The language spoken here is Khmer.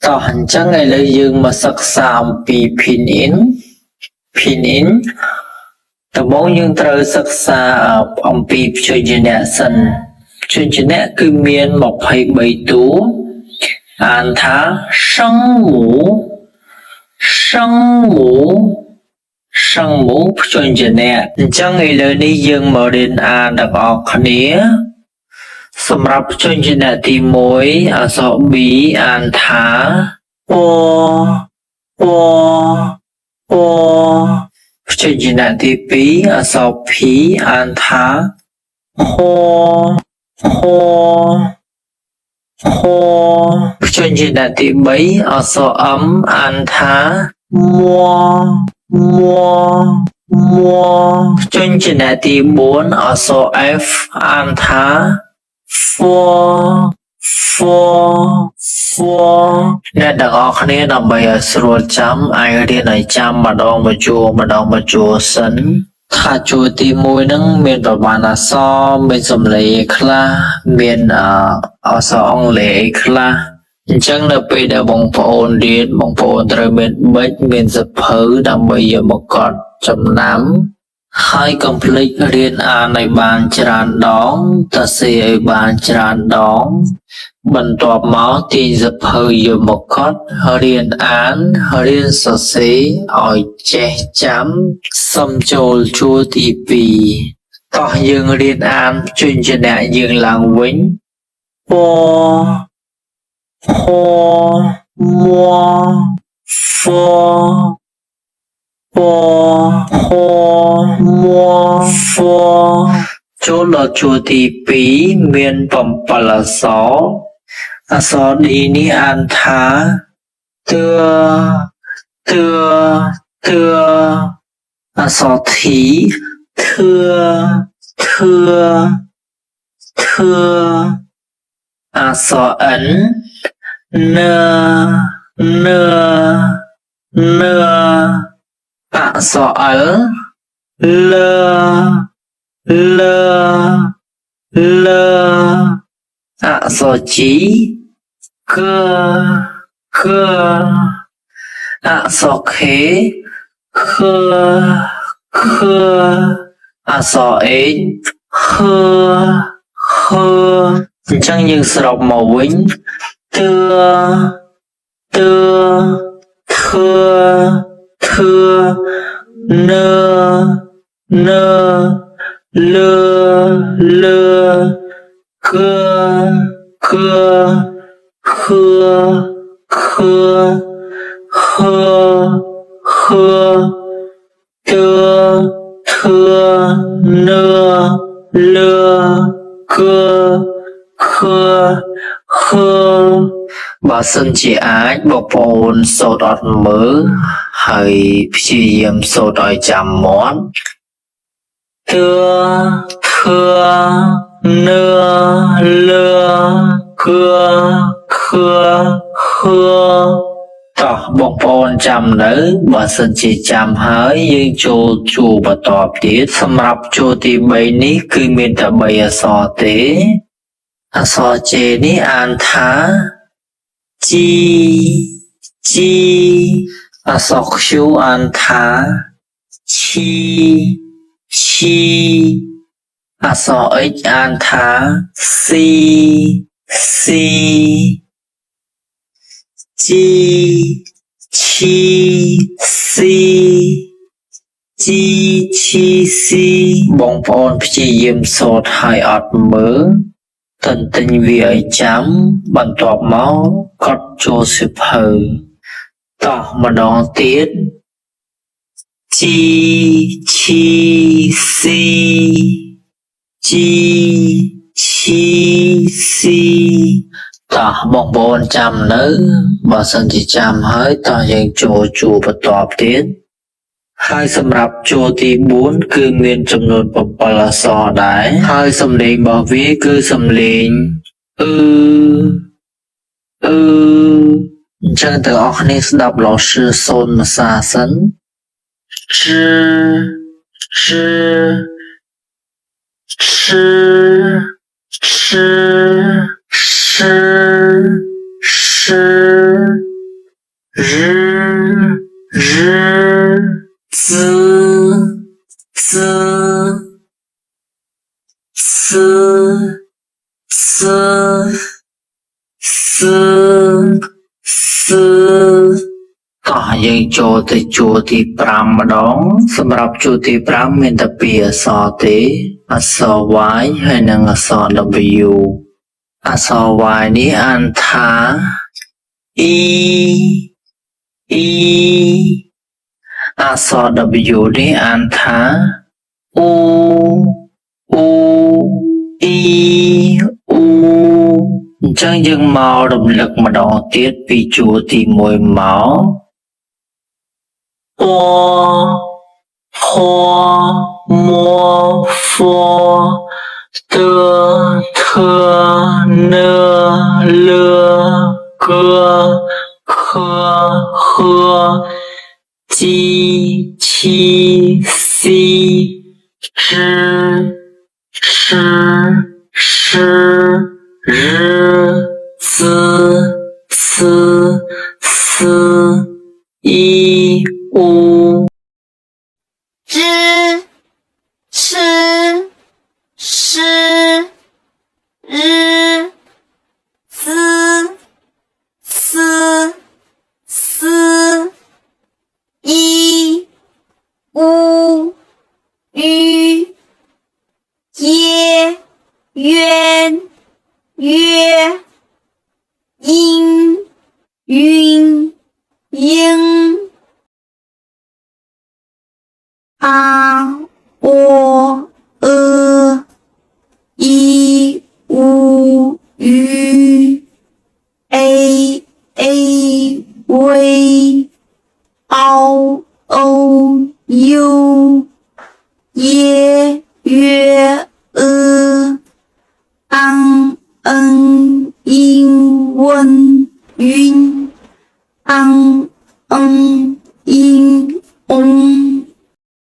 តោះអញ្ចឹងឥឡូវយើងមកសិក្សាអំពីពិនអ៊ីនដំបូងយើងត្រូវសិក្សាអំពីព្យញ្ជនៈសិនព្យញ្ជនៈគឺមាន23តួអានថាសង្មូព្យញ្ជនៈអញ្ចឹងឥឡូវនេះយើងមករៀនអានទាំងអស់គ្នាសម្រាប់ព្យញ្ជនៈទី1អក្សរ B អានថាពព្យញ្ជនៈទី2អក្សរ P អានថាហព្យញ្ជនៈទី3អក្សរ M អានថាព្យញ្ជនៈទី4អក្សរ F អានថាអ្នកទាំងអស់គ្នាដើម្បីឲ្យស្រួលចាំអាចរៀនឲ្យចាំម្ដងម្ជួរសិនថាជួរទី1ហ្នឹងមានប្រមាណអក្សរមានសំឡេងខ្លះមានអក្សរអង់គ្លេសអីខ្លះអញ្ចឹងនៅពេលដែលបងប្អូនរៀនបងប្អូនត្រូវមានប៊ិចមានសៀវភៅដើម្បីយកមកកត់ចំណាំហើយកុំភ្លេចរៀនអានឲ្យបានច្រើនដងសរសេរឲ្យបានច្រើនដងបន្ទាប់មកទាញសៀវភៅយកមកកត់រៀនអានរៀនសរសេរឲ្យចេះចាំសុំចូលជួរទី2តោះយើងរៀនអានព្យញ្ជនៈយើងឡើងវិញពចូលដល់ជួរទី2មាន7អក្សរអក្សរ D នេះអានថាទឿអក្សរ T ធឿអក្សរ N នអក្សរ L អក្សរ G កអក្សរ K អក្សរ H អញ្ចឹងយើងសរុបមកវិញទឿនកបើសិនជាអាចបងប្អូនសូត្រអត់មើលហើយព្យាយាមសូត្រឲ្យចាំមាត់ទឿនតោះបងប្អូនចាំនៅបើសិនជាចាំហើយយើងចូលជួរបន្តទៀតសម្រាប់ជួរទី3នេះគឺមានតែ3អក្សរទេអក្សរ J នេះអានថាជីអក្សរ Q អានថាឈីអក្សរ H អានថាស៊ីជីឈីស៊ីបងប្អូនព្យាយាមសូត្រឲ្យអត់មើលទន្ទិញវាឲ្យចាំបន្ទាប់មកកត់ចូលសៀវភៅតោះម្ដងទៀតជីឈីស៊ីតោះបងប្អូនចាំនៅបើសិនជាចាំហើយតោះយើងចូលជួរបន្តទៀតហើយសម្រាប់ជួរទី4គឺមានចំនួន7អក្សរដែរហើយសំឡេងរបស់វាគឺសំឡេងអឺអញ្ចឹងទាំងអស់គ្នាស្ដាប់លោកsưសូនភាសាសិន日日子子思思思思តោះយើងចូលទៅជួរទី5ម្ដងសម្រាប់ជួរទី5មានតែពីរអក្សរទេអក្សរ Y ហើយនិងអក្សរ W អក្សរ Y នេះអានថាអ៊ីអក្សរ W នេះអានថាអូអ៊ីអូអញ្ចឹងយើងមករំលឹកម្ដងទៀតពីជួរទី1មកអហមហ្វតថនលកខហជីឈីស៊ី支吃日子思思一五知吃诗日思思思一乌鱼耶渊约阴云鹰啊喔一乌鱼 a v 凹 o u 耶约